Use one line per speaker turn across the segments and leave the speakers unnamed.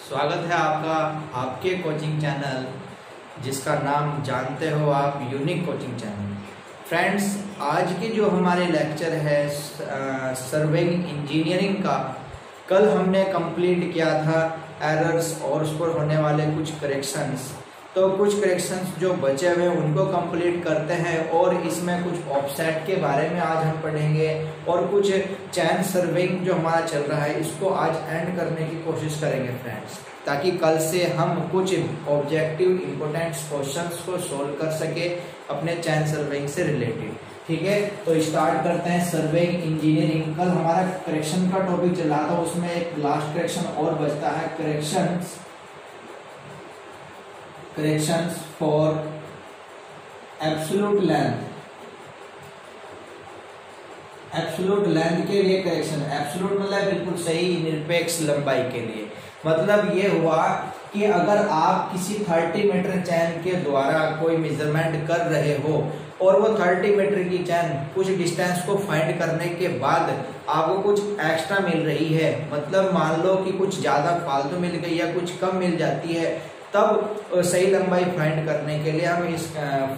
स्वागत है आपका आपके कोचिंग चैनल जिसका नाम जानते हो आप, यूनिक कोचिंग चैनल। फ्रेंड्स, आज की जो हमारे लेक्चर है सर्वेइंग इंजीनियरिंग का, कल हमने कंप्लीट किया था एरर्स और उस पर होने वाले कुछ करेक्शंस। तो कुछ करेक्शंस जो बचे हुए हैं उनको कंप्लीट करते हैं और इसमें कुछ ऑफसेट के बारे में आज हम पढ़ेंगे और कुछ चैन सर्वेइंग जो हमारा चल रहा है इसको आज एंड करने की कोशिश करेंगे फ्रेंड्स, ताकि कल से हम कुछ ऑब्जेक्टिव इंपोर्टेंट क्वेश्चंस को सोल्व कर सके अपने चैन सर्वेइंग से रिलेटेड। ठीक है, तो स्टार्ट करते हैं सर्वेइंग इंजीनियरिंग। कल हमारा करेक्शन का टॉपिक चल रहा था, उसमें एक लास्ट करेक्शन और बचता है, corrections for absolute length. Absolute length के लिए करेक्शन, एब्सोल्यूट मतलब बिल्कुल सही निरपेक्ष लंबाई के लिए। मतलब ये हुआ कि अगर आप किसी 30 मीटर चैन के द्वारा कोई मेजरमेंट कर रहे हो और वो 30 मीटर की चैन कुछ डिस्टेंस को फाइंड करने के बाद आपको कुछ एक्स्ट्रा मिल रही है, मतलब मान लो कि कुछ ज्यादा फालतू मिल गई या कुछ कम मिल जाती है, तब सही लंबाई फाइंड करने के लिए हम इस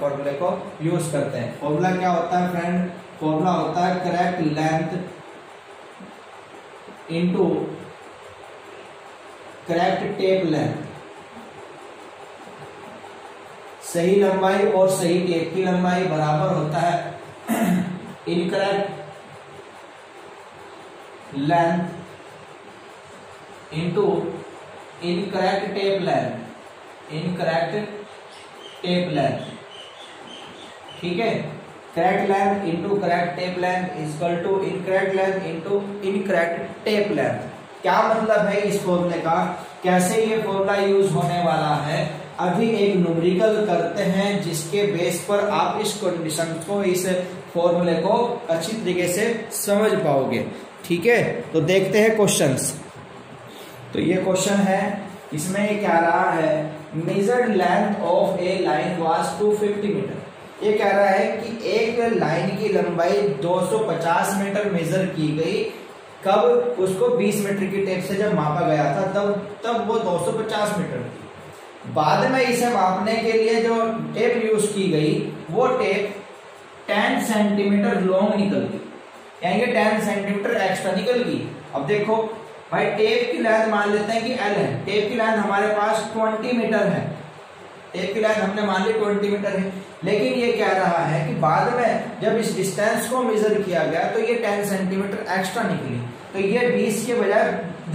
फॉर्मूले को यूज करते हैं। फॉर्मूला क्या होता है फ्रेंड? फॉर्मूला होता है correct length into correct tape length. सही लंबाई और सही टेप की लंबाई बराबर होता है incorrect length into incorrect tape length. Incorrect tape length, ठीक है। Correct length into correct tape length equal to incorrect length into incorrect tape length. क्या मतलब है इस फॉर्मूले का, कैसे ये फॉर्मूला यूज होने वाला है, अभी एक न्यूमेरिकल करते हैं जिसके बेस पर आप इस कंडीशन को, इस फॉर्मूले को अच्छी तरीके से समझ पाओगे। ठीक है, तो देखते हैं क्वेश्चंस। तो ये क्वेश्चन है, इसमें ये क्या रहा है, measured length of a line was 250 metre. ये कह रहा है कि एक लाइन की लंबाई 250 मीटर मेजर की गई। कब? उसको 20 मीटर की टेप से जब मापा गया था तब वो 250 मीटर थी। बाद में इसे मापने के लिए जो टेप यूज की गई वो टेप 10 सेंटीमीटर लॉन्ग निकल गई, यानी कि 10 सेंटीमीटर एक्स्ट्रा निकल गई। अब देखो भाई, टेप की लेंथ मान लेते हैं कि L है, टेप की लेंथ हमारे पास 20 मीटर है, टेप की लेंथ हमने मान ली 20 मीटर है, लेकिन ये कह रहा है कि बाद में जब इस डिस्टेंस को मेजर किया गया तो ये 10 सेंटीमीटर एक्स्ट्रा निकली, तो ये 20 के बजाय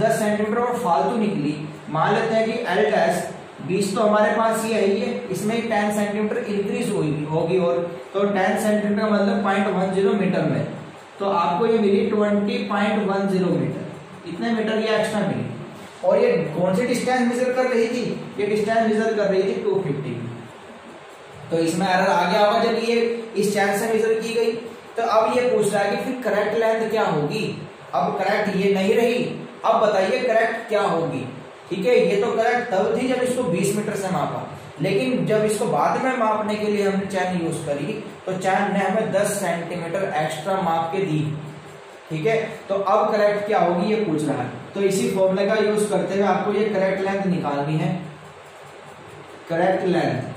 10 सेंटीमीटर और फालतू निकली। मान लेते हैं कि L डैश 20 तो हमारे पास ये है, ये इसमें 10 सेंटीमीटर इंक्रीज होगी और तो 10 सेंटीमीटर मतलब 0.10 मीटर में, तो आपको ये मिली 20.10 मीटर, इतने मीटर ये एक्स्ट्रा मिली। और ये कौन सी डिस्टेंस मेजर कर रही थी? ये डिस्टेंस मेजर कर रही थी 250। तो इसमें एरर आ गया होगा जब ये इस चैन से मेजर की गई। तो अब ये पूछ रहा है कि फिर करेक्ट लेंथ क्या होगी। अब करेक्ट ये नहीं रही, अब बताइए करेक्ट क्या होगी। ठीक है, ये तो करेक्ट तब थी जब इसको 20 मीटर से मापा, लेकिन जब इसको बाद में मापने के लिए हमने चैन यूज करी तो चैन ने हमें 10 सेंटीमीटर एक्स्ट्रा माप के दी। ठीक है, तो अब करेक्ट क्या होगी ये पूछ रहा है। तो इसी फॉर्मूले का यूज करते हुए आपको ये करेक्ट लेंथ निकालनी है। करेक्ट लेंथ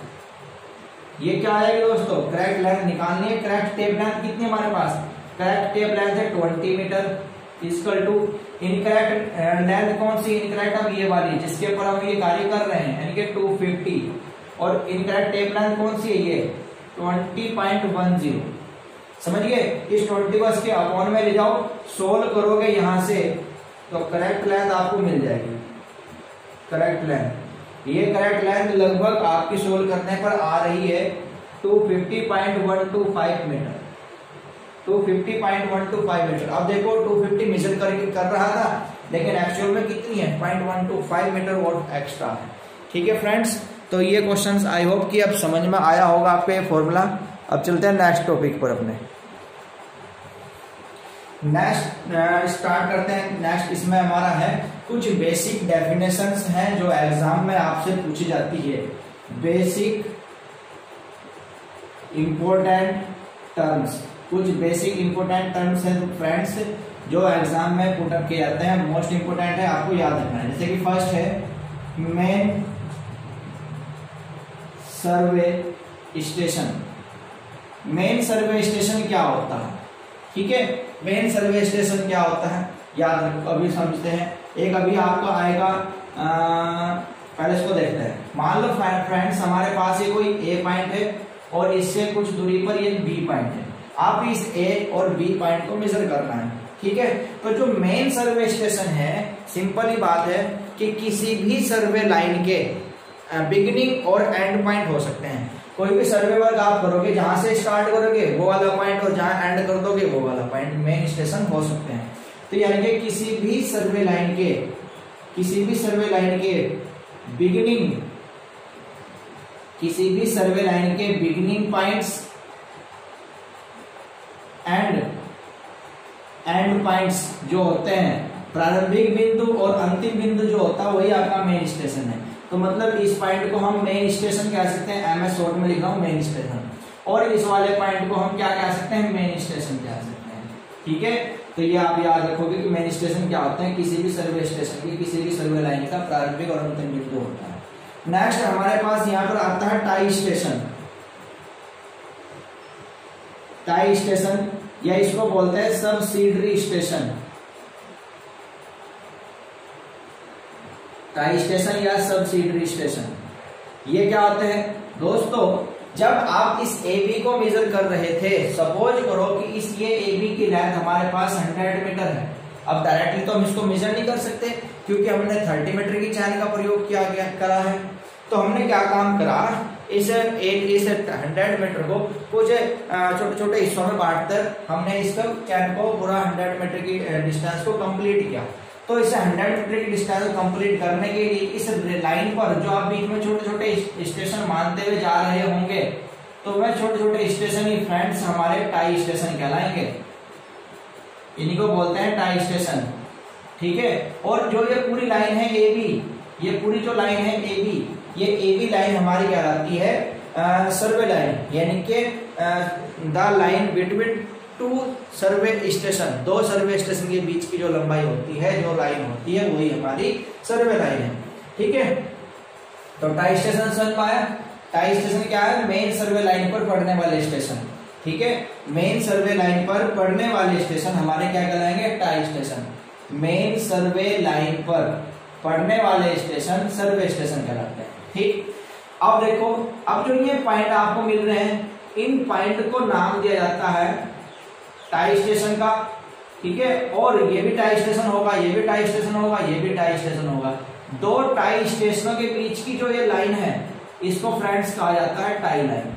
ये क्या है दोस्तों, करेक्ट लेंथ निकालनी है। करेक्ट टेप लेंथ कितनी हमारे पास, करेक्ट टेप लेंथ है 20 metre equal to incorrect length कौन सी, इनकरेक्ट अब ये वाली जिसके ऊपर हम ये कार्य कर रहे हैं, यानी कि 250, और इनकरेक्ट टेप लेंथ कौन सी है, ये 20.10। समझिए, इस 20 को इसके अपॉन में ले जाओ, सोल्व करोगे यहां से तो करेक्ट लेंथ आपको मिल जाएगी। करेक्ट लेंथ, ये करेक्ट लेंथ लगभग आपकी सोल्व करने पर आ रही है 250.125 मीटर, 250.125 मीटर। अब देखो 250 मेजर कर रहा था, लेकिन एक्चुअल में कितनी है, 0.125 मीटर वॉट एक्स्ट्रा है। ठीक है फ्रेंड्स, तो ये क्वेश्चंस आई होप कि अब समझ में आया होगा आपको ये फॉर्मूला। अब चलते हैं नेक्स्ट टॉपिक पर अपने। नेक्स्ट स्टार्ट करते हैं। नेक्स्ट इसमें हमारा है कुछ बेसिक डेफिनेशंस हैं जो एग्जाम में आपसे पूछी जाती है। बेसिक इंपॉर्टेंट टर्म्स, कुछ बेसिक इंपॉर्टेंट टर्म्स हैं फ्रेंड्स जो एग्जाम में पुट अप किए जाते हैं, मोस्ट इंपोर्टेंट है, आपको याद रखना है। जैसे कि फर्स्ट है main survey station. Main survey station क्या होता है? ठीक है, मेन सर्वे स्टेशन क्या होता है याद रखो, अभी समझते हैं। एक अभी आपका आएगा, पहले इसको देखते हैं। मान लो फ्रेंड्स हमारे पास ये कोई ए पॉइंट है और इससे कुछ दूरी पर ये बी पॉइंट है। आप इस ए और बी पॉइंट को मेजर करना है। ठीक है, तो जो मेन सर्वे स्टेशन है, सिंपल ही बात है कि किसी भी सर्वे लाइन के बिगिनिंग और एंड पॉइंट हो सकते हैं। कोई भी सर्वे वर्क आप करोगे, जहां से स्टार्ट करोगे वो वाला पॉइंट और जहां एंड कर दोगे वो वाला पॉइंट मेन स्टेशन हो सकते हैं। तो यानी कि किसी भी सर्वे लाइन के बिगिनिंग पॉइंट्स एंड पॉइंट्स जो होते हैं, प्रारंभिक बिंदु और अंतिम बिंदु जो होता है वही आपका मेन स्टेशन है। तो मतलब इस पॉइंट को हम मेन स्टेशन कह सकते हैं, एमएस शॉर्ट में लिख रहा हूं मेन स्टेशन, और इस वाले पॉइंट को हम क्या कह सकते हैं? मेन स्टेशन कह सकते हैं। ठीक है, तो ये आप याद रखोगे कि मेन स्टेशन क्या होते हैं? किसी भी सर्वे स्टेशन की, किसी भी सर्वे लाइन का प्रारंभिक और अंतिम बिंदु होता है। नेक्स्ट हमारे पास यहाँ पर आता है टाई स्टेशन। टाई स्टेशन या इसको बोलते हैं सब्सिडरी स्टेशन। टाई स्टेशन या सब्सिडरी स्टेशन, ये क्या होते हैं दोस्तों? जब आप इस AB को मेजर कर रहे थे, सपोज करो कि इस ये AB की लेंथ हमारे पास 100 मीटर है। अब डायरेक्टली तो हम इसको मेजर नहीं कर सकते क्योंकि हमने 30 मीटर की चैन का प्रयोग करा है। तो हमने क्या काम करा, इस 100 मीटर को कुछ छोटे छोटे हिस्सों में बांटकर हमने इसका चैन को पूरा 100 मीटर की डिस्टेंस को कंप्लीट किया। तो इसे 100 मीटर की डिस्टेंस को कंप्लीट करने के लिए इस लाइन पर जो आप बीच में छोटे छोटे स्टेशन मानते हुए जा रहे होंगे, तो वह छोटे छोटे स्टेशन ही फ्रेंड्स हमारे टाई स्टेशन कहलाएंगे। इन्हीं को बोलते हैं टाई स्टेशन। ठीक है, और जो ये पूरी लाइन है AB, ये पूरी जो लाइन है AB, ये AB लाइन हमारी कहलाती है सर्वे लाइन, यानी कि the line between two survey station. दो सर्वे स्टेशन के बीच की जो लंबाई होती है, जो लाइन होती है, वही हमारी सर्वे लाइन है। ठीक है, तो टाई स्टेशन समझ पाया? टाई स्टेशन क्या है? मेन सर्वे लाइन पर पड़ने वाले स्टेशन। ठीक है, मेन सर्वे लाइन पर पड़ने वाले स्टेशन हमारे क्या कहलाएंगे? Tie station. Main survey line पर पड़ने वाले स्टेशन सर्वे स्टेशन कहलाते हैं। ठीक, अब देखो, अब जो ये पॉइंट आपको मिल रहे हैं, इन पॉइंट को नाम दिया जाता है टाई स्टेशन का। ठीक है, और ये भी टाई स्टेशन होगा, ये भी टाई स्टेशन होगा, ये भी टाई स्टेशन होगा। दो टाई स्टेशनों के बीच की जो ये लाइन है, इसको फ्रेंड्स कहा जाता है टाई लाइन।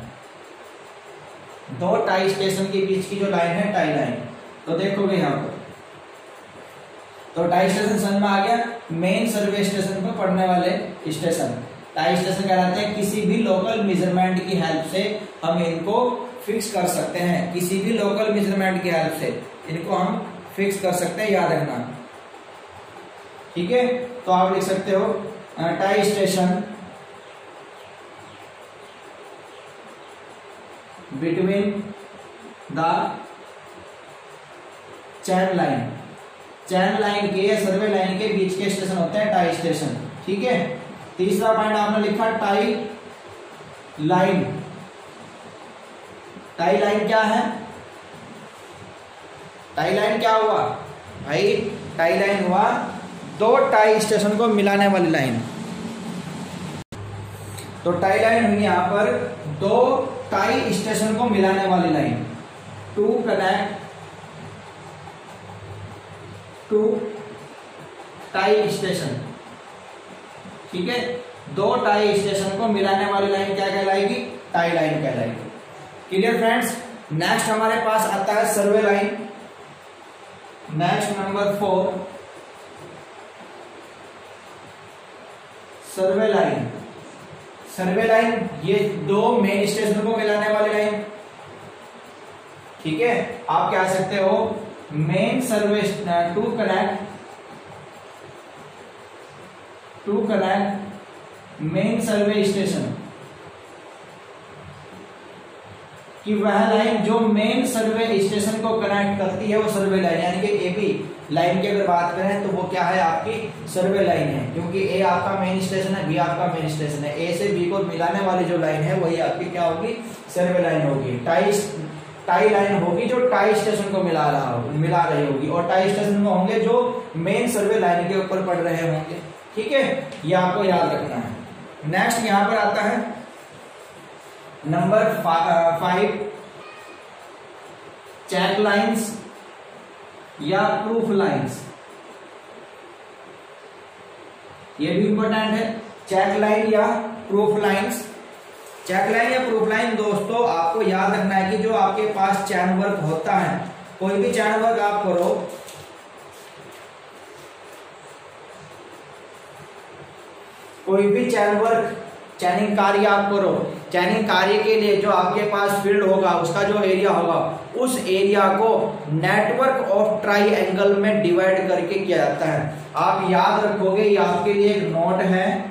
दो टाई स्टेशन के बीच की जो लाइन है, टाई लाइन। तो देखोगे यहाँ पर, तो टाई स्टेशन समझ में आ गया। मेन सर्वे स्टेशन पर पड़ने वाले स्टेशन टाई स्टेशन कहलाते हैं। किसी भी लोकल मेजरमेंट की हेल्प से हम इनको फिक्स कर सकते हैं। किसी भी लोकल मेजरमेंट की हेल्प से इनको हम फिक्स कर सकते हैं, याद रखना। ठीक है, तो आप लिख सकते हो tie station between the chain line. Chain line के, सर्वे लाइन के बीच के स्टेशन होते हैं टाई स्टेशन। ठीक है, तीसरा पॉइंट आपने लिखा टाई लाइन। टाई लाइन क्या है? टाई लाइन क्या हुआ भाई? टाई लाइन हुआ दो टाई स्टेशन को मिलाने वाली लाइन। तो टाई लाइन हुई यहां पर दो टाई स्टेशन को मिलाने वाली line. To connect to tie station. ठीक है, दो टाई स्टेशन को मिलाने वाली लाइन क्या कहलाएगी? टाई लाइन कहलाएगी। Clear friends? नेक्स्ट हमारे पास आता है survey line. Next number 4, survey line. Survey line ये दो मेन स्टेशन को मिलाने वाली लाइन। ठीक है, आप क्या सकते हो? Main survey to connect main survey station. कि वह लाइन जो मेन सर्वे स्टेशन को कनेक्ट करती है वो सर्वे लाइन, यानी कि एबी लाइन की अगर बात करें तो वो क्या है, आपकी सर्वे लाइन है, क्योंकि ए आपका मेन स्टेशन है, बी आपका मेन स्टेशन है। ए से बी को मिलाने वाली जो लाइन है वही आपकी क्या होगी, सर्वे लाइन होगी। टाई लाइन होगी जो टाई स्टेशन को मिला रही होगी, और टाई स्टेशन में होंगे जो मेन सर्वे लाइन के ऊपर पड़ रहे होंगे। ठीक है, ये आपको याद रखना है। नेक्स्ट यहां पर आता है नंबर 5, चेक लाइंस या प्रूफ लाइंस। ये भी इंपॉर्टेंट है, चेक लाइन या प्रूफ लाइंस। चेक लाइन या प्रूफ लाइन दोस्तों आपको याद रखना है कि जो आपके पास चैन वर्क होता है, कोई भी चैन वर्क आप करो, कोई भी चैन वर्क चैनिंग कार्य आप करो, चैनिंग कार्य के लिए जो आपके पास फील्ड होगा, उसका जो एरिया होगा, उस एरिया को नेटवर्क ऑफ ट्राई एंगल में डिवाइड करके किया जाता है। आप याद रखोगे, ये आपके लिए एक नोट है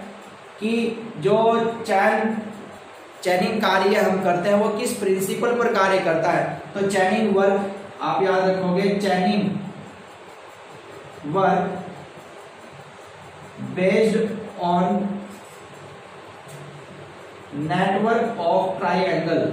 कि जो चैनिंग कार्य हम करते हैं वो किस प्रिंसिपल पर कार्य करता है। तो चैनिंग वर्क आप याद रखोगे, चैनिंग work based on network of triangle.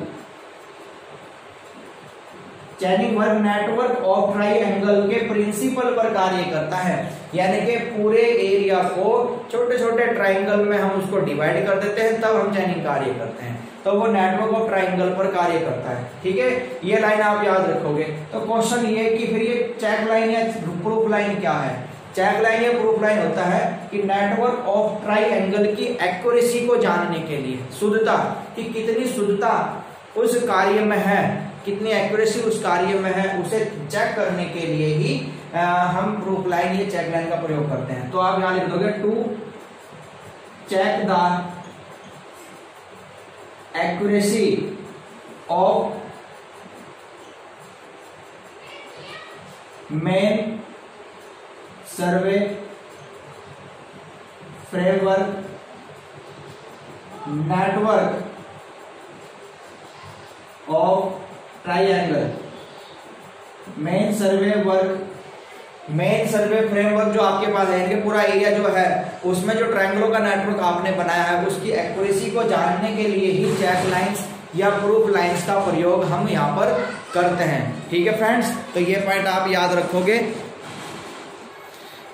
चैनिंग work network of triangle के प्रिंसिपल पर कार्य करता है, यानी कि पूरे एरिया को छोटे छोटे ट्राइंगल में हम उसको डिवाइड कर देते हैं, तब हम चैनिंग कार्य करते हैं, तो वो नेटवर्क ऑफ ट्राइंगल पर कार्य करता है। ठीक है, ये लाइन आप याद रखोगे। तो क्वेश्चन ये कि फिर ये चेक लाइन या प्रूफ लाइन क्या है। चेक लाइन या प्रूफ लाइन होता है कि नेटवर्क ऑफ ट्राइएंगल की एक्यूरेसी को जानने के लिए, शुद्धता कि कितनी शुद्धता उस कार्य में है, कितनी एक्यूरेसी उस कार्य में है, उसे चेक करने के लिए ही हम प्रूफ लाइन या चेक लाइन का प्रयोग करते हैं। तो आप यहां लिख दोगे to check the accuracy of main survey framework network of triangle. Main survey framework जो आपके पास है, कि पूरा एरिया जो है उसमें जो ट्रायंगलों का नेटवर्क आपने बनाया है, उसकी एक्यूरेसी को जानने के लिए ही चेक लाइंस या प्रूफ लाइंस का प्रयोग हम यहाँ पर करते हैं। ठीक है फ्रेंड्स, तो ये पॉइंट आप याद रखोगे।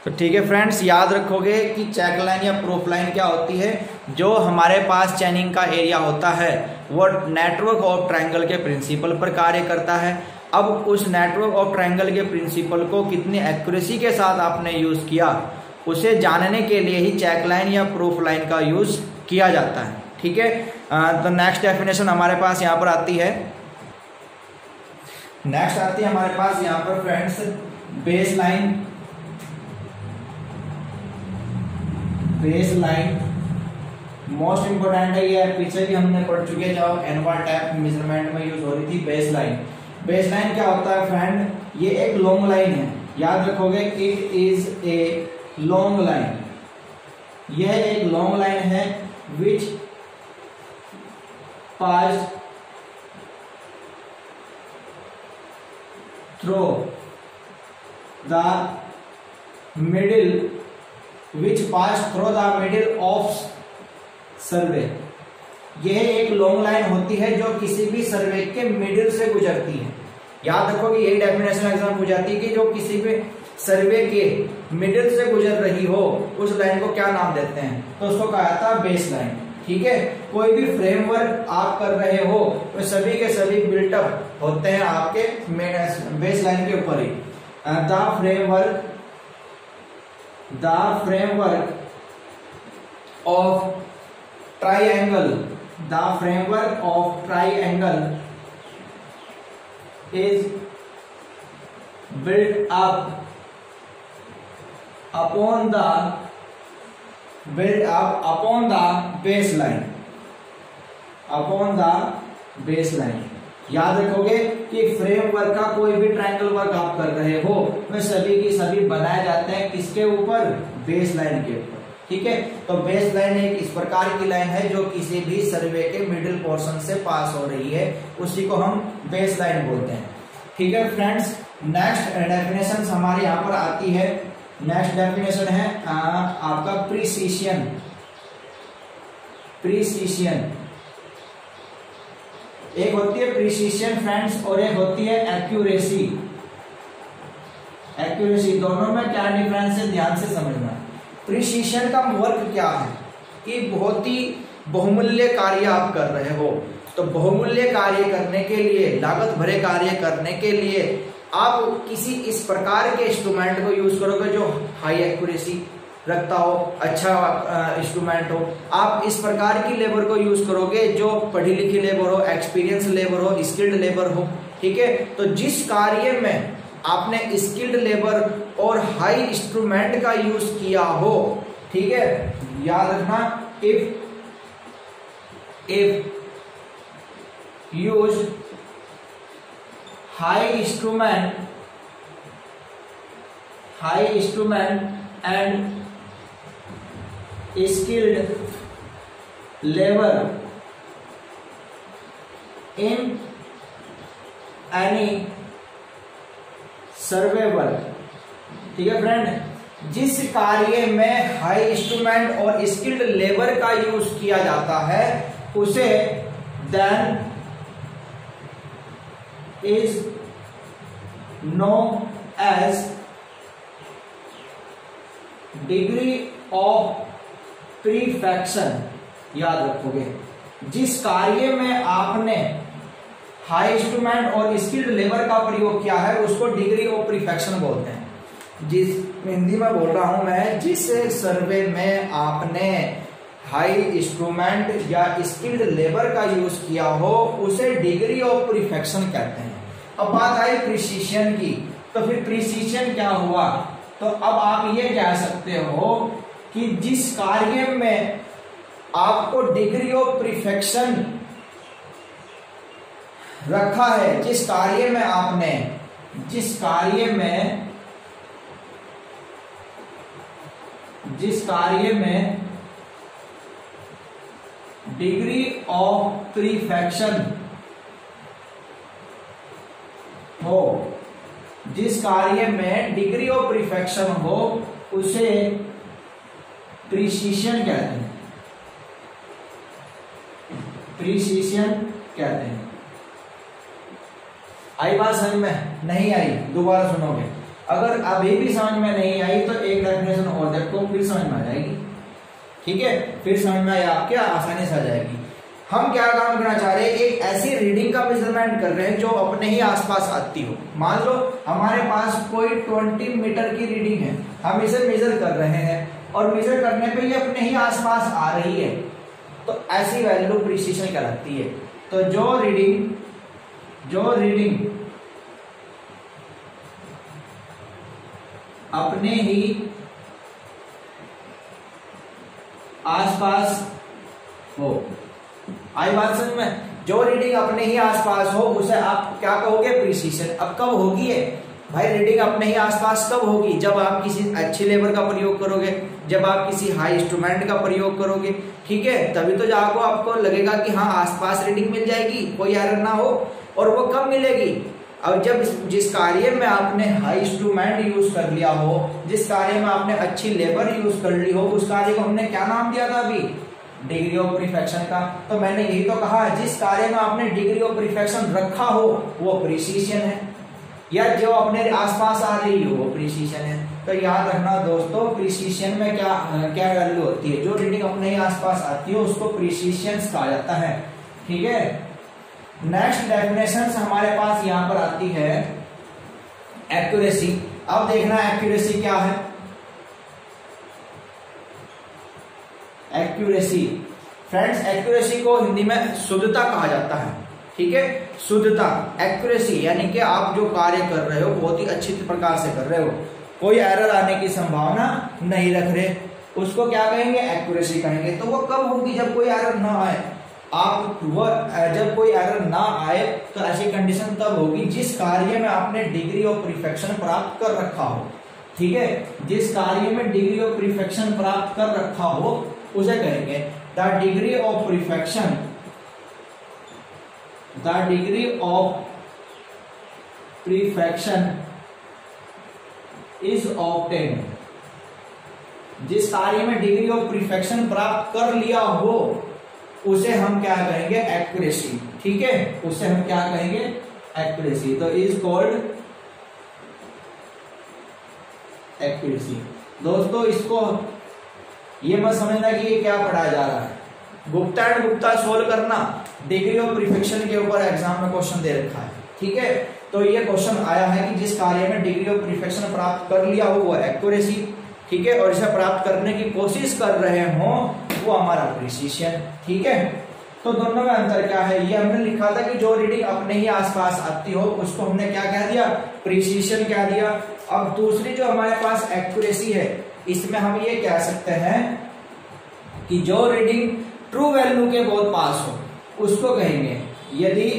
तो ठीक है फ्रेंड्स, याद रखोगे कि चेक लाइन या प्रूफ लाइन क्या होती है। जो हमारे पास चैनिंग का एरिया होता है वो नेटवर्क ऑफ ट्रायंगल के प्रिंसिपल पर कार्य करता है। अब उस नेटवर्क ऑफ ट्रायंगल के प्रिंसिपल को कितनी एक्यूरेसी के साथ आपने यूज किया, उसे जानने के लिए ही चेक लाइन या प्रूफ लाइन का यूज किया जाता है। ठीक है, तो नेक्स्ट डेफिनेशन हमारे पास यहाँ पर आती है। नेक्स्ट आती है हमारे पास यहाँ पर friends base line. Base line most important है, ये पीछे भी हमने पढ़ चुके हैं जब एनवार टैप मेजरमेंट में यूज हो रही थी बेस लाइन। बेस लाइन क्या होता है फ्रेंड, ये एक लॉन्ग लाइन है, याद रखोगे it is a long line. यह एक लॉन्ग लाइन है which pass through the middle which pass through the middle of survey. यह एक लॉन्ग लाइन होती है जो किसी भी सर्वे के मिडिल से गुजरती है। याद रखो कि यही डेफिनेशन एग्जाम हो जाती है कि जो किसी भी सर्वे के मिडिल से गुजर रही हो उस लाइन को क्या नाम देते हैं, तो उसको कहा जाता है बेस लाइन। ठीक है, कोई भी फ्रेमवर्क आप कर रहे हो तो सभी के सभी बिल्टअप होते हैं आपके बेस लाइन के ऊपर ही। The framework of triangle is built up upon the baseline। याद रखोगे कि फ्रेमवर्क का कोई भी ट्रायंगल वर्क आप कर रहे हो वे सभी की सभी बनाए जाते हैं किसके ऊपर, बेस लाइन के ऊपर। ठीक है। तो बेस लाइन एक इस प्रकार की लाइन है जो किसी भी सर्वे के मिडिल पोर्शन से पास हो रही है, उसी को हम बेस लाइन बोलते हैं। ठीक है फ्रेंड्स, नेक्स्ट डेफिनेशन हमारे यहाँ पर आती है। नेक्स्ट डेफिनेशन है आपका प्रीसिशन। प्रीसिशन एक होती है प्रीसिशन फ्रेंड्स और एक होती है एक्यूरेसी। एक्यूरेसी दोनों में क्या डिफरेंस है ध्यान से समझना। प्रीसिशन का वर्क क्या है कि बहुत ही बहुमूल्य कार्य आप कर रहे हो, तो बहुमूल्य कार्य करने के लिए, लागत भरे कार्य करने के लिए आप किसी इस प्रकार के इंस्ट्रूमेंट को यूज करोगे जो हाई एक्यूरेसी रखता हो, अच्छा इंस्ट्रूमेंट हो। आप इस प्रकार की लेबर को यूज करोगे जो पढ़ी लिखी लेबर हो, एक्सपीरियंस लेबर हो, स्किल्ड लेबर हो। ठीक है, तो जिस कार्य में आपने स्किल्ड लेबर और हाई इंस्ट्रूमेंट का यूज किया हो, ठीक है, याद रखना, if use high instrument and skilled labor in any survey work। ठीक है फ्रेंड, जिस कार्य में हाई इंस्ट्रूमेंट और स्किल्ड लेबर का यूज किया जाता है उसे then is known as degree of perfection. याद रखोगे, जिस कार्य में आपने हाई इंस्ट्रूमेंट और स्किल्ड लेबर का प्रयोग किया है उसको डिग्री ऑफ प्रीफेक्शन बोलते हैं। जिस हिंदी में बोल रहा हूं मैं, जिस सर्वे में आपने हाई इंस्ट्रूमेंट या स्किल्ड लेबर का यूज किया हो उसे डिग्री ऑफ प्रीफेक्शन कहते हैं। अब बात आई प्रिसीशन की, तो फिर प्रिसीशन क्या हुआ? तो अब आप ये कह सकते हो कि जिस कार्य में आपको डिग्री ऑफ परफेक्शन रखा है, जिस कार्य में डिग्री ऑफ परफेक्शन हो, जिस कार्य में डिग्री ऑफ परफेक्शन हो उसे प्रीसिशन कहते हैं। प्रीसिशन कहते हैं। आई बात समझ में? नहीं आई दोबारा सुनोगे। अगर अभी भी समझ में नहीं आई तो एक डेफिनेशन और देखो, फिर समझ में आ जाएगी। ठीक है, फिर समझ में आपके आसानी से आ जाएगी। हम क्या काम करना चाह रहे हैं, एक ऐसी रीडिंग का मेजरमेंट कर रहे हैं जो अपने ही आसपास आती हो। मान लो हमारे पास कोई 20 मीटर की रीडिंग है, हम इसे मेजर कर रहे हैं और मेजर करने पे ये अपने ही आसपास आ रही है, तो ऐसी वैल्यू प्रिसिशन कहलाती है। तो जो रीडिंग अपने ही आसपास हो, आई बात समझ में? जो रीडिंग अपने ही आसपास हो उसे आप क्या कहोगे? प्रिसिशन। अब कब होगी है भाई रीडिंग अपने ही आसपास? कब होगी? जब आप किसी अच्छी लेबर का प्रयोग करोगे, जब आप किसी हाई इंस्ट्रूमेंट का प्रयोग करोगे, ठीक है, तभी तो जाको आपको लगेगा कि हाँ आसपास रीडिंग मिल जाएगी, कोई एरर ना हो। और वो कब मिलेगी? अब जब जिस कार्य में आपने हाई इंस्ट्रूमेंट यूज कर लिया हो, जिस कार्य में आपने अच्छी लेबर यूज कर ली हो, उस कार्य को हमने क्या नाम दिया था अभी? डिग्री ऑफ परफेक्शन का। तो मैंने यही तो कहा, जिस कार्य में आपने डिग्री ऑफ परफेक्शन रखा हो वो प्रिसिशन है, या जो अपने आसपास आ रही हो वो प्रिसिशन है। तो याद रखना दोस्तों, प्रिसिशन में क्या वैल्यू होती है? जो रीडिंग अपने ही आसपास आती है उसको प्रिसिशन कहा जाता है। ठीक है, नेक्स्ट डेफिनेशन हमारे पास यहां पर आती है एक्यूरेसी। अब देखना एक्यूरेसी क्या है। एक्यूरेसी फ्रेंड्स, एक्यूरेसी को हिंदी में शुद्धता कहा जाता है। ठीक है, शुद्धता, एक्यूरेसी यानी कि आप जो कार्य कर रहे हो बहुत ही अच्छी प्रकार से कर रहे हो, कोई एरर आने की संभावना नहीं रख रहे, उसको क्या कहेंगे? एक्यूरेसी कहेंगे। तो वो कब होगी? जब कोई एरर ना आए। जब कोई एरर ना आए तो ऐसी कंडीशन तब होगी जिस कार्य में आपने डिग्री ऑफ परफेक्शन प्राप्त कर रखा हो। ठीक है, जिस कार्य में डिग्री ऑफ परफेक्शन प्राप्त कर रखा हो उसे कहेंगे the degree of perfection, the degree of perfection is obtained. जिस कार्य में डिग्री ऑफ परफेक्शन प्राप्त कर लिया हो उसे हम क्या कहेंगे, एक्यूरेसी। ठीक है, उसे हम क्या कहेंगे, एक्यूरेसी। तो इज कॉल्ड एक्यूरेसी। दोस्तों इसको ये मत समझना कि ये क्या पढ़ाया जा रहा है, गुप्ता एंड गुप्ता सोल्व करना, डिग्री ऑफ परफेक्शन के ऊपर एग्जाम में क्वेश्चन दे रखा है। ठीक है, तो ये क्वेश्चन आया है कि जिस कार्य में डिग्री ऑफ परफेक्शन प्राप्त कर लिया हो वो एक्यूरेसी। ठीक है, और इसे प्राप्त करने की कोशिश कर रहे हो वो हमारा प्रिसीशन। ठीक है, तो दोनों में अंतर क्या है, ये हमने लिखा था कि जो रीडिंग अपने ही आसपास आती हो उसको हमने क्या कह दिया, प्रिसीशन कह दिया। अब दूसरी जो हमारे पास एक्यूरेसी है, इसमें हम ये कह सकते हैं कि जो रीडिंग ट्रू वैल्यू के बहुत पास हो उसको कहेंगे। यदि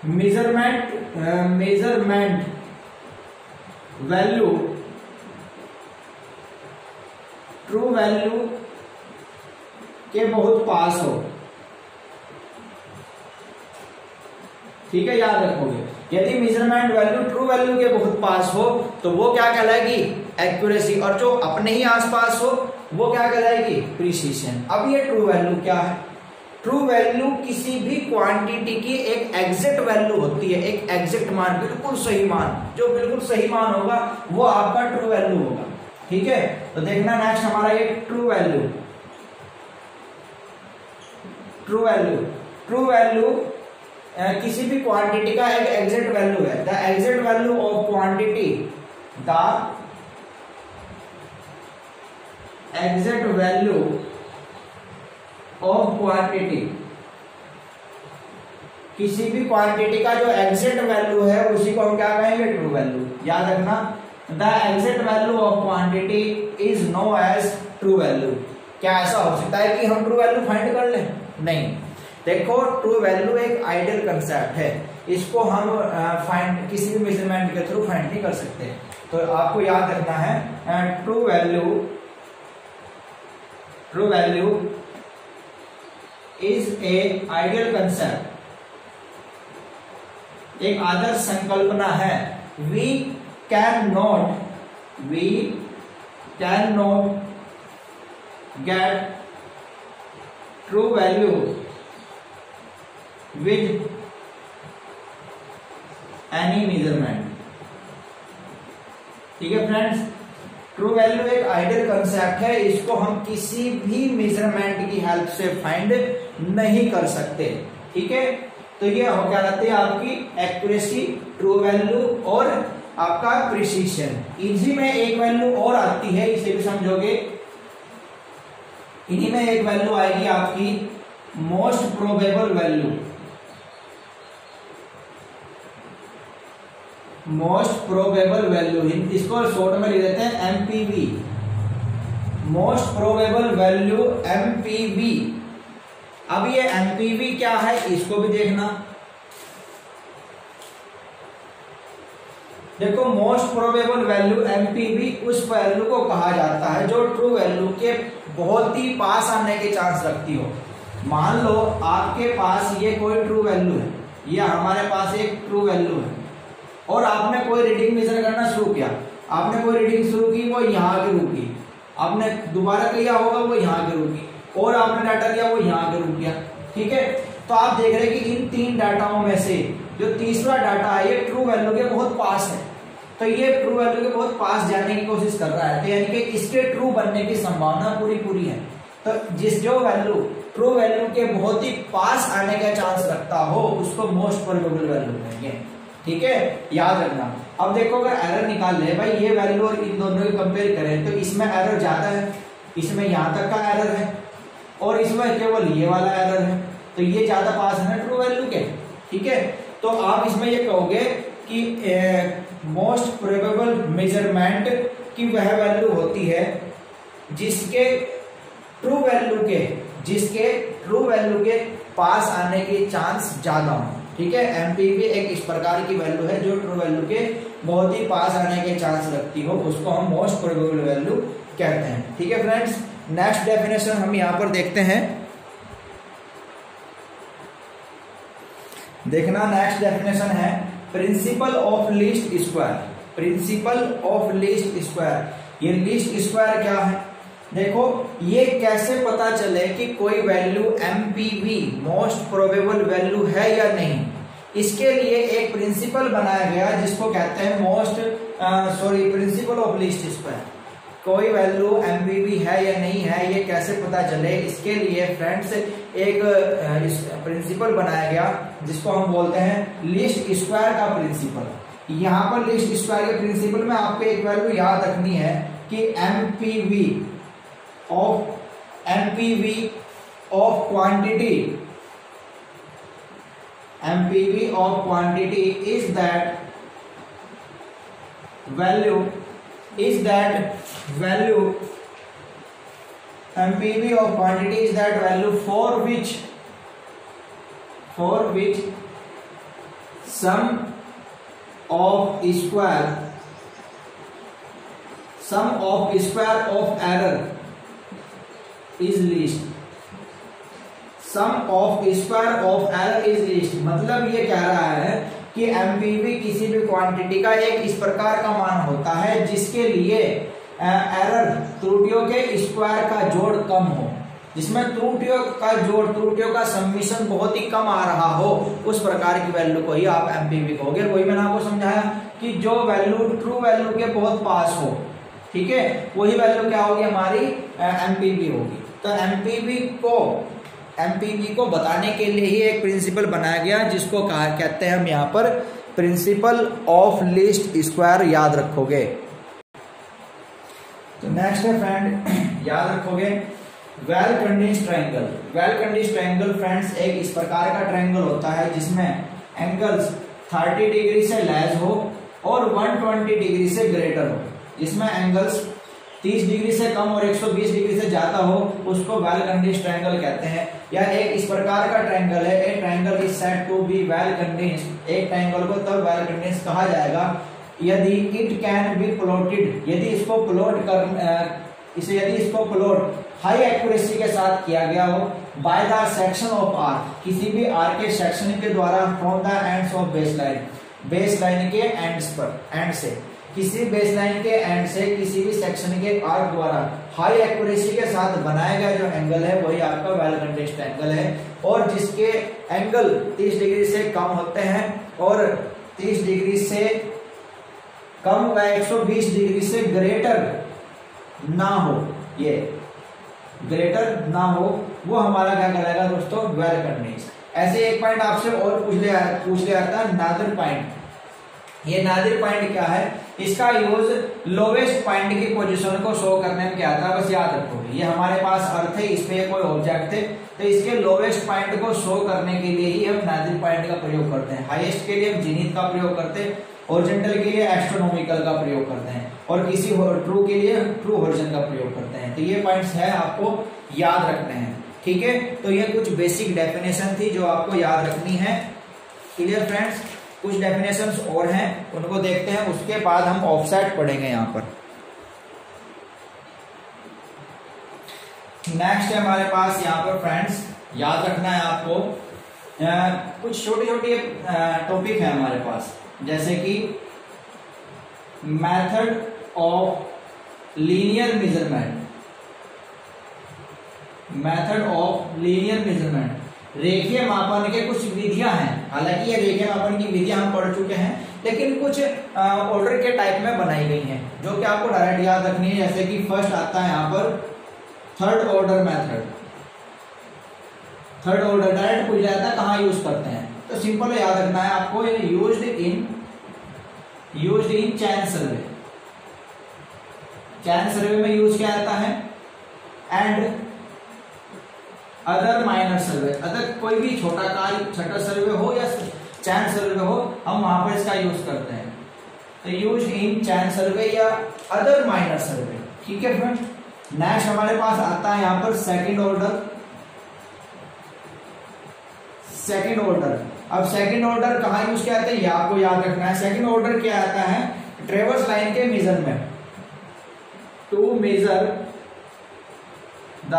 मेजरमेंट वैल्यू ट्रू वैल्यू के बहुत पास हो, ठीक है, याद रखोगे, यदि मेजरमेंट वैल्यू ट्रू वैल्यू के बहुत पास हो तो वो क्या कहलाएगी, एक्यूरेसी, और जो अपने ही आसपास हो वो क्या कहलाएगी, प्रिसीशन। अब ये ट्रू वैल्यू क्या है, ट्रू वैल्यू किसी भी क्वांटिटी की एक एग्जैक्ट वैल्यू होती है, एक एग्जैक्ट मान, बिल्कुल सही मान, जो बिल्कुल सही मान होगा वो आपका ट्रू वैल्यू होगा। ठीक है, तो देखना नेक्स्ट हमारा ये ट्रू वैल्यू, ट्रू वैल्यू किसी भी क्वांटिटी का एक एग्जैक्ट वैल्यू है। The exact value of quantity, the exact value of quantity, किसी भी क्वांटिटी का जो एग्जैक्ट वैल्यू है उसी को हम क्या कहेंगे, ट्रू वैल्यू। याद रखना, the exact value of quantity is known as true value. क्या ऐसा हो सकता है कि हम ट्रू वैल्यू फाइंड कर लें? नहीं। देखो, ट्रू वैल्यू एक आइडियल कंसेप्ट है, इसको हम फाइंड किसी भी मेजरमेंट के थ्रू फाइंड नहीं कर सकते। तो आपको याद रखना है true value is a ideal concept, एक आदर्श संकल्पना है। We can not get true value with any measurement. ठीक है फ्रेंड्स, ट्रू वैल्यू एक आइडियल कंसेप्ट है, इसको हम किसी भी मेजरमेंट की हेल्प से फाइंड नहीं कर सकते। ठीक है, तो ये हो क्या रहती है आपकी एक्यूरेसी, ट्रू वैल्यू और आपका प्रिसीशन। इसी में एक वैल्यू और आती है, इसे भी समझोगे। इन्हीं में एक वैल्यू आएगी आपकी most probable value, most probable value, इसको शॉर्ट में लिख देते हैं MPV, most probable value MPV. अब ये एमपीवी क्या है इसको भी देखना। देखो, मोस्ट प्रोबेबल वैल्यू एमपीवी उस वैल्यू को कहा जाता है जो ट्रू वैल्यू के बहुत ही पास आने के चांस रखती हो। मान लो आपके पास ये कोई ट्रू वैल्यू है, ये हमारे पास एक ट्रू वैल्यू है, और आपने कोई रीडिंग मेजर करना शुरू किया, आपने कोई रीडिंग शुरू की, वो यहाँ के रुकी, आपने दोबारा किया होगा वो यहाँ के रुकी, और आपने डाटा लिया वो यहाँ के रुक गया। ठीक है, तो आप देख रहे हैं कि इन तीन डाटाओं में से जो तीसरा डाटा है ये ट्रू वैल्यू के बहुत पास है, तो ये ट्रू वैल्यू के बहुत पास जाने की कोशिश कर रहा है, तो यानी कि इसके ट्रू बनने की संभावना पूरी है। तो जो वैल्यू ट्रू वैल्यू के बहुत ही पास आने का चांस रखता हो उसको मोस्ट प्रोबेबल वैल्यू कहेंगे। ठीक है, याद रखना। अब देखो, अगर एरर निकाल ले भाई, ये वैल्यू और इन दोनों को कंपेयर करें तो इसमें एरर ज्यादा है, इसमें यहां तक का एरर है और इसमें केवल ये वाला एरर है, तो ये ज्यादा पास है ना ट्रू वैल्यू के। ठीक है, तो आप इसमें ये कहोगे कि मोस्ट प्रोबेबल मेजरमेंट की वह वैल्यू होती है जिसके ट्रू वैल्यू के पास आने के चांस ज्यादा हो। ठीक है, एमपीवी एक इस प्रकार की वैल्यू है जो ट्रू वैल्यू के बहुत ही पास आने के चांस रखती हो, उसको हम मोस्ट प्रोबेबल वैल्यू कहते हैं। ठीक है फ्रेंड्स, नेक्स्ट डेफिनेशन हम यहाँ पर देखते हैं। देखना, नेक्स्ट डेफिनेशन है principle of least square. Principle of least square, ये लीस्ट स्क्वायर क्या है? देखो, ये कैसे पता चले कि कोई value MPV most probable value है या नहीं, इसके लिए एक प्रिंसिपल बनाया गया जिसको कहते हैं प्रिंसिपल ऑफ लीस्ट स्क्वायर। कोई वैल्यू एमपीवी है या नहीं है, ये कैसे पता चले, इसके लिए फ्रेंड्स एक प्रिंसिपल बनाया गया जिसको हम बोलते हैं लीस्ट स्क्वायर का प्रिंसिपल। यहाँ पर लीस्ट स्क्वायर के प्रिंसिपल में आपको एक वैल्यू याद रखनी है कि MPV of quantity, MPV of quantity is that value MPV of quantity is that value for which sum of square of error is least। Sum of square of error is least, मतलब ये कह रहा है कि MPV किसी भी quantity का एक इस प्रकार का मान होता है जिसके लिए एरर, त्रुटियों के स्क्वायर का जोड़ कम हो, जिसमें त्रुटियों का सम्मिशन बहुत ही कम आ रहा हो, उस प्रकार की वैल्यू को ही आप एमपीवी कहोगे। वही मैंने आपको समझाया कि जो वैल्यू ट्रू वैल्यू के बहुत पास हो, ठीक है, वही वैल्यू क्या होगी, हमारी एमपीवी होगी। तो एमपीवी को बताने के लिए ही एक प्रिंसिपल बनाया गया जिसको कहते हैं हम यहाँ पर प्रिंसिपल ऑफ लीस्ट स्क्वायर, याद रखोगे। तो नेक्स्ट है फ्रेंड, याद रखोगे well conditioned triangle. Well conditioned triangle friends एक इस प्रकार का ट्रायंगल होता है जिसमें एंगल्स 30 डिग्री से लेस हो और 120 डिग्री से ग्रेटर हो। जिसमें एंगल्स 30 डिग्री से कम और 120 डिग्री से ज्यादा हो, उसको वेल कंडीन्ड ट्रायंगल कहते हैं। या एक इस प्रकार का ट्रायंगल है, a triangle is said to be well conditioned. एक ट्रायंगल को तब वेल कंडीन्ड कहा जाएगा यदि इट कैन बी प्लॉटेड, यदि इसको प्लॉट हाई एक्यूरेसी के साथ किया गया हो by the section of arc, किसी भी आर्क के सेक्शन के द्वारा from the ends of baseline, baseline के एंड से किसी बेसलाइन के एंड से किसी भी सेक्शन के आर्क द्वारा हाई एक्यूरेसी के साथ बनाया गया जो एंगल है वही आपका वेल कंडीन्ड एंगल है। और जिसके एंगल 30 डिग्री से कम होते हैं और 30 डिग्री से कम व 120 डिग्री से ग्रेटर ना हो, ये ग्रेटर ना हो, वो हमारा क्या कहलाएगा दोस्तों, वेल कंडीन्ड। ऐसे एक पॉइंट आपसे और पूछ लिया था, नादर पॉइंट। ये नादिर पॉइंट क्या है, इसका यूज लोवेस्ट पॉइंट की पोजीशन को शो करने में क्या आता है, बस याद रखोगे। ये हमारे पास अर्थ है, इस पे कोई ऑब्जेक्ट है, तो इसके लोवेस्ट पॉइंट को शो करने के लिए ही हम नादिर पॉइंट का प्रयोग करते हैं। हाईएस्ट के लिए हम जीनिथ का प्रयोग करते हैं, हॉरिजॉन्टल के लिए एस्ट्रोनॉमिकल का प्रयोग करते हैं, और किसी ट्रू के लिए ट्रू हॉरिजॉन का प्रयोग करते हैं। तो ये पॉइंट्स है, आपको याद रखने हैं, ठीक है। तो ये कुछ बेसिक डेफिनेशन थी जो आपको याद रखनी है। क्लियर फ्रेंड्स, कुछ डेफिनेशंस और हैं, उनको देखते हैं, उसके बाद हम ऑफसेट पढ़ेंगे यहाँ पर। नेक्स्ट है हमारे पास यहाँ पर फ्रेंड्स, याद रखना है आपको, कुछ छोटी छोटी टॉपिक है हमारे पास, जैसे कि method of linear measurement, method of linear measurement, रेखीय मापन के कुछ विधियां हैं। हालांकि ये रेखीय मापन की विधियां हम पढ़ चुके हैं, लेकिन कुछ ऑर्डर के टाइप में बनाई गई हैं जो कि आपको डायरेक्ट याद रखनी है। जैसे कि फर्स्ट आता है यहाँ पर third order method. Third order direct पूछ जाता है कहाँ यूज करते हैं, तो सिंपल याद रखना है आपको, यूज्ड इन चैन सर्वे। चैन सर्वे में यूज किया जाता है, and other minor survey, other कोई भी छोटा सर्वे हो या चैन सर्वे हो, हम वहां पर इसका यूज करते हैं। तो यूज इन चैन सर्वे या अदर माइनर सर्वे, ठीक है फ्रेंड। नेक्स्ट हमारे पास आता है यहाँ पर सेकंड ऑर्डर। सेकंड ऑर्डर अब सेकंड ऑर्डर कहाँ यूज किया जाता है, ये आपको याद रखना है। सेकंड ऑर्डर क्या आता है, ट्रेवर्स लाइन के measurement, to measure the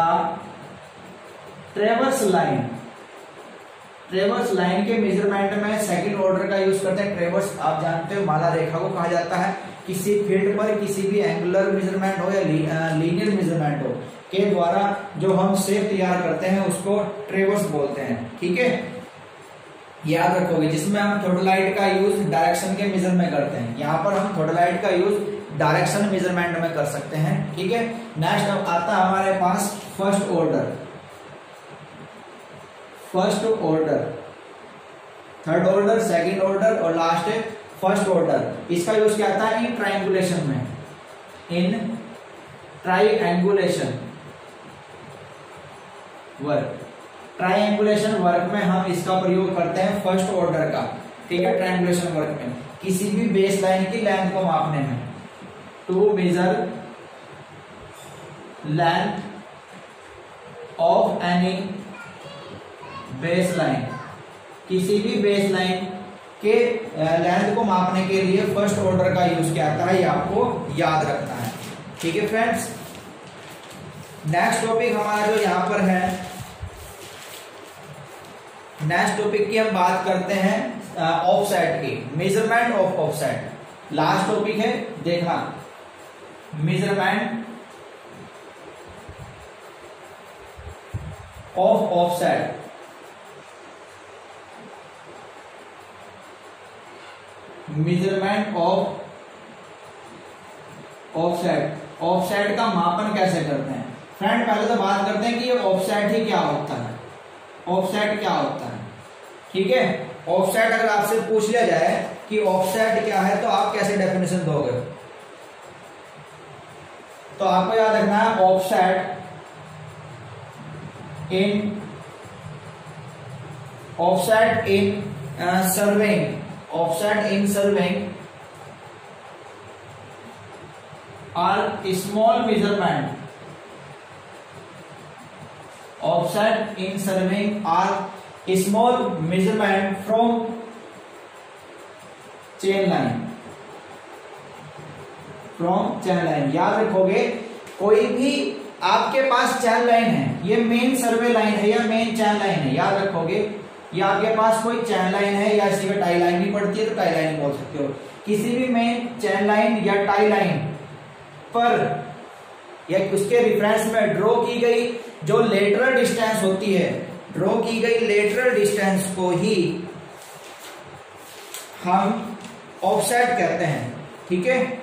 traverse line. Traverse line के मेजरमेंट में सेकंड ऑर्डर का यूज करते हैं। ट्रेवर्स आप जानते हो माला रेखा को कहा जाता है। किसी फील्ड पर किसी भी एंगुलर मेजरमेंट हो या लीनियर मेजरमेंट हो के द्वारा जो हम शेप तैयार करते हैं उसको ट्रेवर्स बोलते हैं। ठीक है, याद रखोगे। जिसमें हम थोडलाइट का यूज डायरेक्शन के मेजर में करते हैं, यहाँ पर हम थोडलाइट का यूज डायरेक्शन मेजरमेंट में कर सकते हैं। ठीक है, नेक्स्ट अब आता है हमारे पास first order, first order, third order, second order और लास्ट है फर्स्ट ऑर्डर। इसका यूज क्या आता है इन ट्रायंगुलेशन में, in triangulation work. Triangulation work में हम इसका प्रयोग करते हैं फर्स्ट ऑर्डर का। ठीक है, ट्रायंगुलेशन वर्क में किसी भी बेस लाइन की लेंथ को मापने में, to measure length of any base line, किसी भी बेस लाइन के लेंथ को मापने के लिए फर्स्ट ऑर्डर का यूज किया जाता है, ये आपको याद रखना है। ठीक है फ्रेंड्स, नेक्स्ट टॉपिक हमारा जो यहां पर है, नेक्स्ट टॉपिक की हम बात करते हैं ऑफसेट की, measurement of offset. Last topic है देखना, measurement of offset. Measurement of offset, offset का मापन कैसे करते हैं। फ्रेंड पहले तो बात करते हैं कि ये ऑफसेट ही क्या होता है, ऑफसेट क्या होता है। ठीक है, ऑफसेट अगर आपसे पूछ लिया जाए कि ऑफसेट क्या है तो आप कैसे डेफिनेशन दोगे, तो आपको याद रखना है offset in surveying, offset in surveying are small measurement, offset in surveying are small measurement from chain line, from chain line. याद रखोगे, कोई भी आपके पास चेन लाइन है, ये मेन सर्वे लाइन है या मेन चेन लाइन है, याद रखोगे ये आपके पास कोई चेन लाइन है या इसी में टाई लाइन भी पड़ती है तो टाई लाइन बोल सकते हो। किसी भी मेन चेन लाइन या टाई लाइन पर या उसके रिफरेंस में ड्रॉ की गई जो लेटरल डिस्टेंस होती है, ड्रॉ की गई लेटरल डिस्टेंस को ही हम ऑफसेट कहते हैं। ठीक है,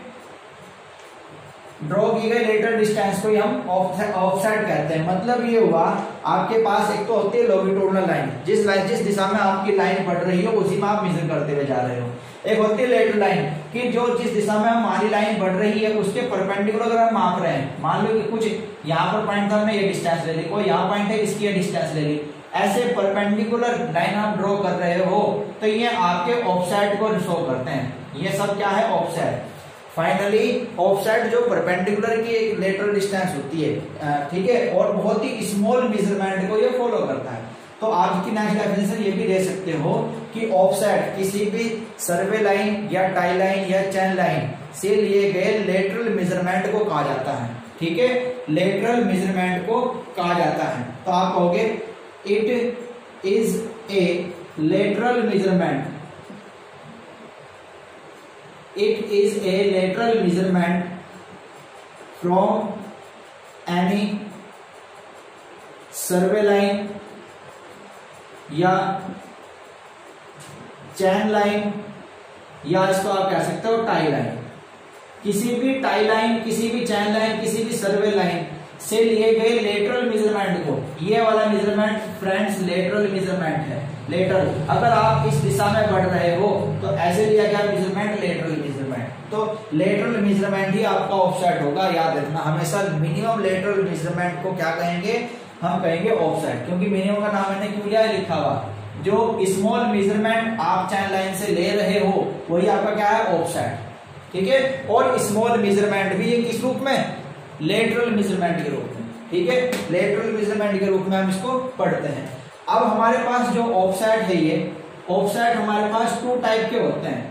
ड्रॉ की गई लेटरल डिस्टेंस को ही हम ऑफसेट कहते हैं। मतलब ये हुआ, आपके पास एक तो होती है लॉन्गिट्यूडिनल लाइन, जिस दिशा में आपकी लाइन बढ़ रही हो उसी में आप मेजर करते हुए जा रहे हो। एक होती है लेटरल लाइन कि जो जिस दिशा में हमारी लाइन बढ़ रही है उसके परपेंडिकुलर अगर हम माप रहे हैं, मान लो कि कुछ यहाँ पर पॉइंट था, हमने ये डिस्टेंस ले ली, और यहाँ पॉइंट है इसकी ये डिस्टेंस ले ली, ऐसे परपेंडिकुलर लाइन आप ड्रॉ कर रहे हो तो ये आपके ऑफसेट को शो करते हैं। ये सब क्या है, ऑफसेट। फाइनली ऑफसेट जो परपेंडिकुलर की एक लेटरल डिस्टेंस होती है, ठीक है, और बहुत ही स्मॉल मेजरमेंट को ये फॉलो करता है। तो आज की नेक्स्ट डेफिनेशन ये भी दे सकते हो कि ऑफसेट किसी भी सर्वे लाइन या टाई लाइन या चेन लाइन से लिए गए लेटरल मेजरमेंट को कहा जाता है। ठीक है, लेटरल मेजरमेंट को कहा जाता है। तो आप कहोगे it is A lateral measurement, it is a lateral measurement from any survey line या चैन लाइन या इसको आप कह सकते हो टाई लाइन। किसी भी टाई लाइन, किसी भी चैन लाइन, किसी भी सर्वे लाइन से लिए गए लेटरल मेजरमेंट को, ये वाला मेजरमेंट फ्रेंड्स लेटरल मेजरमेंट है। लेटरल, अगर आप इस दिशा में बढ़ रहे हो तो ऐसे लिया गया मेजरमेंट लेटरल मेजरमेंट, तो लेटरल मेजरमेंट ही आपका ऑफसेट होगा। याद रखना हमेशा मिनिमम लेटरल मेजरमेंट को क्या कहेंगे, हम कहेंगे ऑफसेट, क्योंकि मिनिमम का नाम मैंने क्यों लिया है, लिखा हुआ जो स्मॉल मेजरमेंट आप चैन लाइन से ले रहे हो वही आपका क्या है, ऑफसेट। ठीक है, और स्मॉल मेजरमेंट भी ये किस रूप में, लेटरल मेजरमेंट के रूप में। ठीक है, लेटरल मेजरमेंट के रूप में हम इसको पढ़ते हैं। अब हमारे पास जो ऑफसेट है, ये ऑफसेट हमारे पास टू टाइप के होते हैं।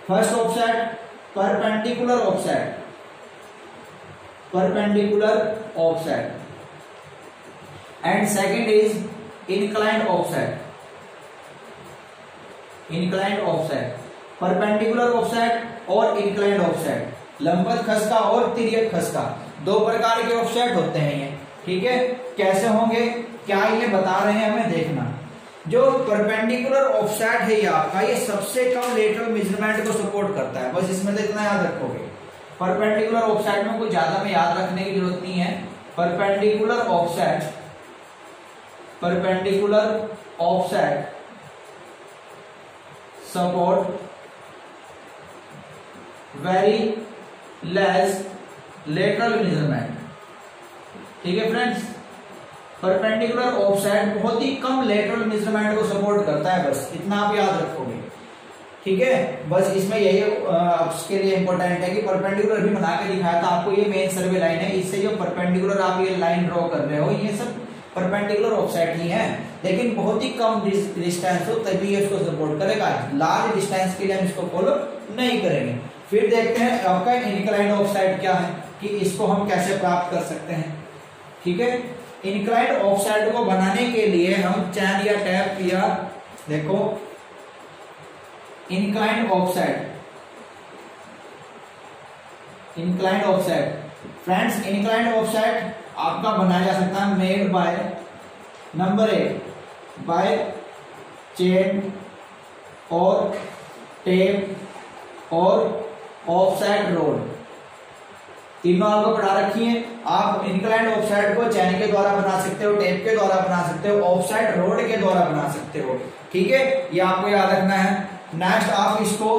First offset perpendicular offset, perpendicular offset, and second is inclined offset, inclined offset. Perpendicular offset और इंक्लाइंड ऑफसेट, लंबवत खसका और तिर्यक खसका, दो प्रकार के ऑफसेट होते हैं ये। ठीक है, कैसे होंगे, क्या ये बता रहे हैं हमें देखना। जो परपेंडिकुलर ऑफसेट है ये आपका, ये सबसे कम लेटरल मेजरमेंट को सपोर्ट करता है। बस इसमें तो इतना याद रखोगे। परपेंडिकुलर ऑफसेट में कुछ ज्यादा में याद रखने की जरूरत नहीं है। Perpendicular offset, perpendicular offset support very less lateral measurement. ठीक है फ्रेंड्स, परपेंडिकुलर ऑफसेट बहुत ही कम लेटरल मेजरमेंट को सपोर्ट करता है। बस इतना आप याद रखोगे। ठीक है, बस इसमें यही आपके लिए इंपॉर्टेंट है कि परपेंडिकुलर भी बना के दिखाया था आपको। ये मेन सर्वे लाइन है, इससे जो परपेंडिकुलर आप ये लाइन ड्रॉ कर रहे हो ये सब परपेंडिकुलर ऑफसेट ही है, लेकिन बहुत ही कम डिस्टेंस हो तभी इसको सपोर्ट करेगा। लार्ज डिस्टेंस के लिए हम इसको फॉलो नहीं करेंगे। फिर देखते हैं आपका इंक्लाइंड ऑफसेट क्या है, कि इसको हम कैसे प्राप्त कर सकते हैं। ठीक है, इंक्लाइंड ऑफसेट को बनाने के लिए हम चैन या टैप या देखो inclined offset, inclined offset friends, inclined offset आपका बनाया जा सकता है made by number 1 by chain और टेप और ऑफसेट रोड, तीनों आपको पढ़ा रखी है। आप इंक्लाइंड ऑफसेट को चैन के द्वारा बना सकते हो, टेप के द्वारा बना सकते हो, ऑफसेट रोड के द्वारा बना सकते हो। ठीक है, ये आपको याद रखना है। नेक्स्ट आप इसको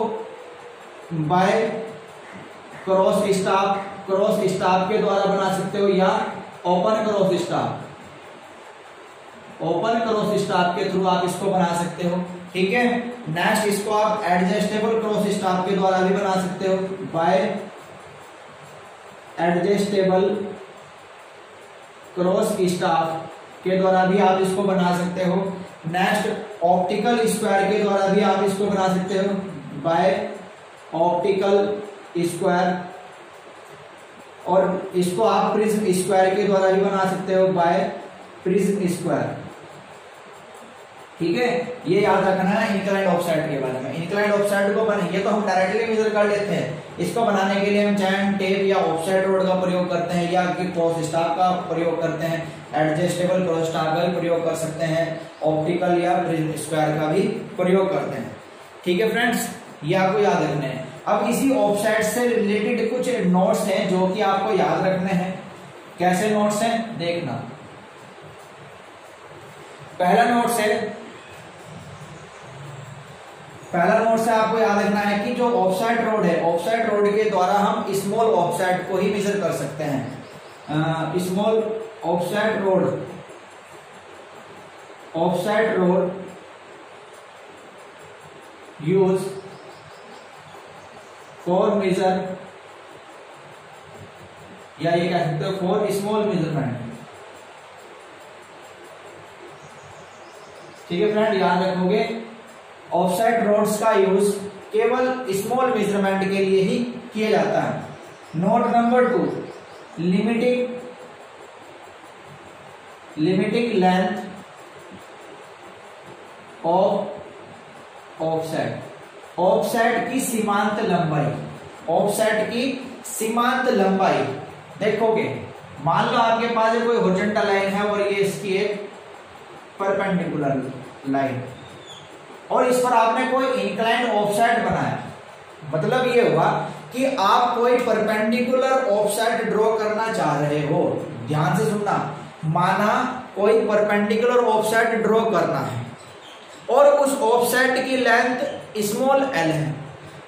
by cross staff, cross staff के द्वारा बना सकते हो या open cross staff, open cross staff के थ्रू आप इसको बना सकते हो। ठीक है, नेक्स्ट इसको आप एडजस्टेबल क्रॉस स्टाफ के द्वारा भी बना सकते हो, बाय एडजस्टेबल क्रॉस स्टाफ के द्वारा भी आप इसको बना सकते हो। नेक्स्ट ऑप्टिकल स्क्वायर के द्वारा भी आप इसको बना सकते हो, बाय ऑप्टिकल स्क्वायर, और इसको आप प्रिज्म स्क्वायर के द्वारा भी बना सकते हो, बाय प्रिज्म स्क्वायर। ठीक है, ये याद रखना है इंक्लाइंड ऑफसेट के बारे में। इंक्लाइंड ऑफसेट को ये तो हम डायरेक्टली मेजर कर लेते हैं, इसको बनाने के लिए हम चैन टेप या ऑफसेट रोड का प्रयोग करते हैं या क्रॉस स्टाफ का प्रयोग करते हैं, एडजस्टेबल क्रॉस स्टाफ का भी प्रयोग कर सकते हैं, ऑप्टिकल या प्रिज्म स्क्वायर का भी प्रयोग करते हैं। ठीक है फ्रेंड्स, ये आपको याद रखना है। अब इसी ऑफसेट से रिलेटेड कुछ नोट्स हैं जो कि आपको याद रखने हैं। कैसे नोट्स हैं देखना। पहला नोट्स है, पहला नोट्स है आपको याद रखना है कि जो ऑफसेट रोड है, ऑफसेट रोड के द्वारा हम स्मॉल ऑफसेट को ही मेजर कर सकते हैं। Small offset rod, offset rod use for measure, या ये कह सकते हो फॉर स्मॉल मेजरमेंट। ठीक है फ्रेंड, याद रखोगे ऑफसेट रोड्स का यूज केवल स्मॉल मेजरमेंट के लिए ही किया जाता है। Note number 2, limiting length of offset, offset की सीमांत लंबाई, ऑफसेट की सीमांत लंबाई। देखोगे मान लो आपके पास कोई हॉरिजॉन्टल लाइन है और ये इसकी एक परपेंडिकुलर लाइन, और इस पर आपने कोई इंक्लाइंड ऑफसेट बनाया। मतलब ये हुआ कि आप कोई परपेंडिकुलर ऑफसेट ड्रॉ करना चाह रहे हो। ध्यान से सुनना, माना कोई परपेंडिकुलर ऑफसेट ड्रॉ करना है और उस ऑफसेट की लेंथ स्मॉल एल है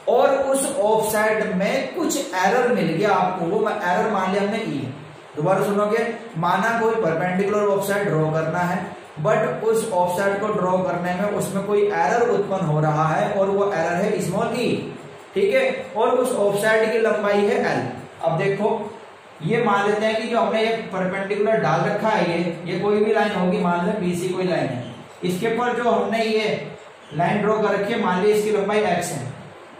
और उस ऑफसेट में कुछ एरर मिल गया आपको, वो एरर मान लिया हमने ई। दोबारा सुनोगे, माना कोई परपेंडिकुलर ऑफसेट ड्रॉ करना है बट उस ऑफसेट को ड्रॉ करने में उसमें कोई एरर उत्पन्न हो रहा है और वो एरर है स्मॉल ई। ठीक है, और उस ऑफसेट की लंबाई है एल। अब देखो ये मान लेते हैं कि जो हमने ये परपेंडिकुलर डाल रखा है, ये कोई भी लाइन होगी, मान लो बीसी कोई लाइन है, इसके पर जो हमने ये लाइन ड्रॉ कर रखी है, मान लीजिए इसकी लंबाई x है।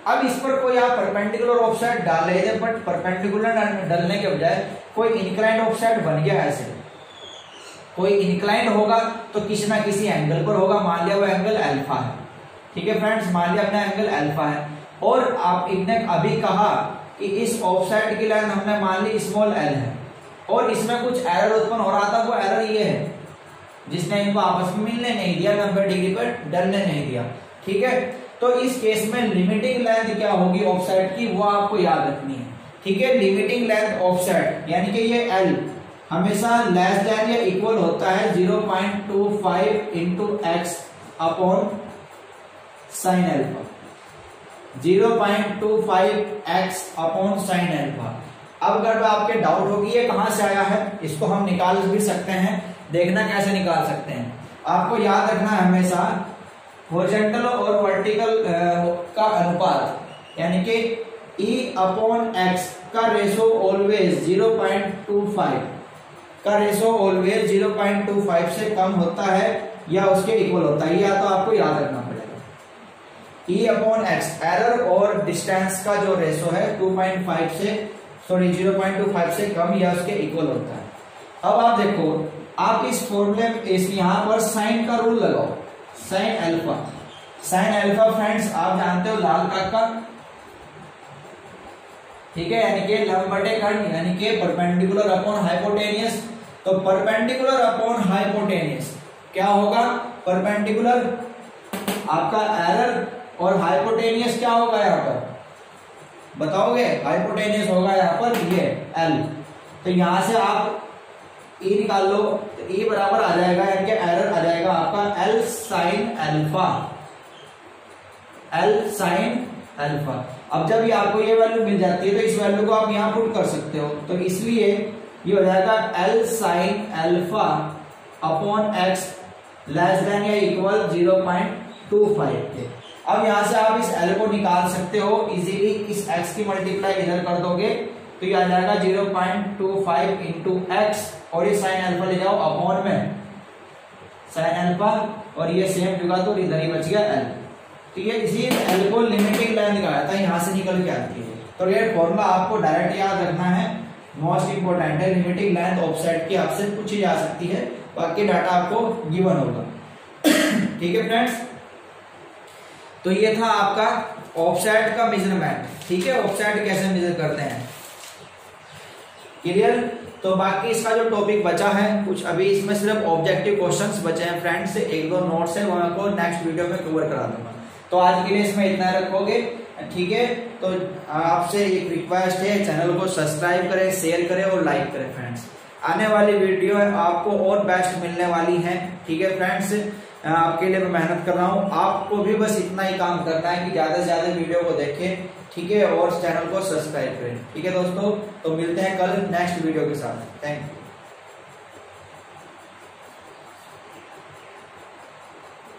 अब इस पर कोई आप परपेंडिकुलर ऑफसेट डाल रहे थे, बट परपेंडिकुलर डालने के बजाय कोई इंक्लाइंड ऑफसेट बन गया ऐसे। कोई इंक्लाइंड होगा तो किसी ना किसी एंगल पर होगा, मान लिया वो एंगल अल्फा है। ठीक है फ्रेंड्स, मान लिया अपना एंगल अल्फा है, और आप इनने अभी कहा कि इस ऑफसेट की लाइन हमने मान ली स्मॉल एल है, और इसमें कुछ एरर उत्पन्न हो रहा था। वो एरर ये है जिसने इनको आपस में मिलने नहीं दिया, 90 डिग्री पर डलने नहीं दिया। ठीक है, तो इस केस में लिमिटिंग लेंथ क्या होगी ऑफसेट की, वो आपको याद रखनी है। ठीक है, लिमिटिंग लेंथ ऑफसेट यानी कि ये एल हमेशा लेस देन या इक्वल होता है 0.25 into x upon sine alpha, 0.25 x upon sine alpha. अब अगर आपके डाउट होगी ये कहां से आया है, इसको हम निकाल भी सकते हैं। देखना कैसे निकाल सकते हैं, आपको याद रखना है हमेशा हॉरिजॉन्टल और वर्टिकल का अनुपात, यानी कि E अपॉन एक्स का रेशो ऑलवेज 0.25 का रेशो ऑलवेज 0.25 से कम होता है या उसके इक्वल होता है, या तो आपको याद रखना पड़ेगा। E अपॉन एक्स एरर और डिस्टेंस का जो रेशो है 0.25 से कम या उसके इक्वल होता है। अब आप देखो, आप इस फॉर्मूले में इस यहां पर साइन का रूल लगाओ, sine alpha. Sine alpha friends आप जानते हो लाल काका, ठीक है, यानी कि लंब बटे खंड, यानी कि परपेंडिकुलर अपॉन हाइपोटेनियस। तो परपेंडिकुलर अपॉन हाइपोटेनियस क्या होगा, परपेंडिकुलर आपका एरर और हाइपोटेनियस क्या होगा यहाँ पर बताओगे, हाइपोटेनियस होगा यहाँ पर ये एल। तो यहां से आप E निकाल लो, तो E बराबर आ जाएगा, यानी कि एरर आ जाएगा आपका L sine alpha, L sine alpha. अब जब ये आपको ये वैल्यू मिल जाती है तो इस वैल्यू को आप यहाँ पुट कर सकते हो, तो इसलिए ये हो जाएगा L sine alpha upon x less than या इक्वल 0.25 के। अब यहां से आप इस एल को निकाल सकते हो इजीली, इस एक्स की मल्टीप्लाई इधर कर दोगे तो ये आ जाएगा 0.25 इंटू एक्स, और ये साइन अल्फा ले जाओ अपॉन में साइन अल्फा, और ये सेम जुगा तो इधर ही बच गया एल। तो ये इसी एल को लिमिटिंग लेंथ कहा था, यहां से निकल के आती है। तो ये फॉर्मूला आपको डायरेक्ट याद रखना है, मोस्ट इंपोर्टेंट है। लिमिटिंग लेंथ ऑफसेट की आपसे पूछी जा सकती है, बाकी डाटा आपको गिवन होगा। ठीक है फ्रेंड्स, तो ये था आपका ऑफसेट का मेजरमेंट। ठीक है, ऑफसेट कैसे मेजर करते हैं, क्लियर। तो बाकी इसका जो टॉपिक बचा है कुछ, अभी इसमें सिर्फ ऑब्जेक्टिव क्वेश्चंस बचे हैं फ्रेंड्स, एक दो नोट्स है वो आपको नेक्स्ट वीडियो में कवर करा दूंगा। तो आज के लिए इसमें इतना रखोगे, ठीक है। तो आपसे एक रिक्वेस्ट है, चैनल को सब्सक्राइब करें, शेयर करें और लाइक करें फ्रेंड्स। आने वाली वीडियो आपको और बेस्ट मिलने वाली है। ठीक है फ्रेंड्स, आपके लिए मैं मेहनत कर रहा हूँ, आपको भी बस इतना ही काम करना है कि ज्यादा से ज्यादा वीडियो को देखें, ठीक है, और चैनल को सब्सक्राइब करें। ठीक है दोस्तों, तो मिलते हैं कल नेक्स्ट वीडियो के साथ। Thank you.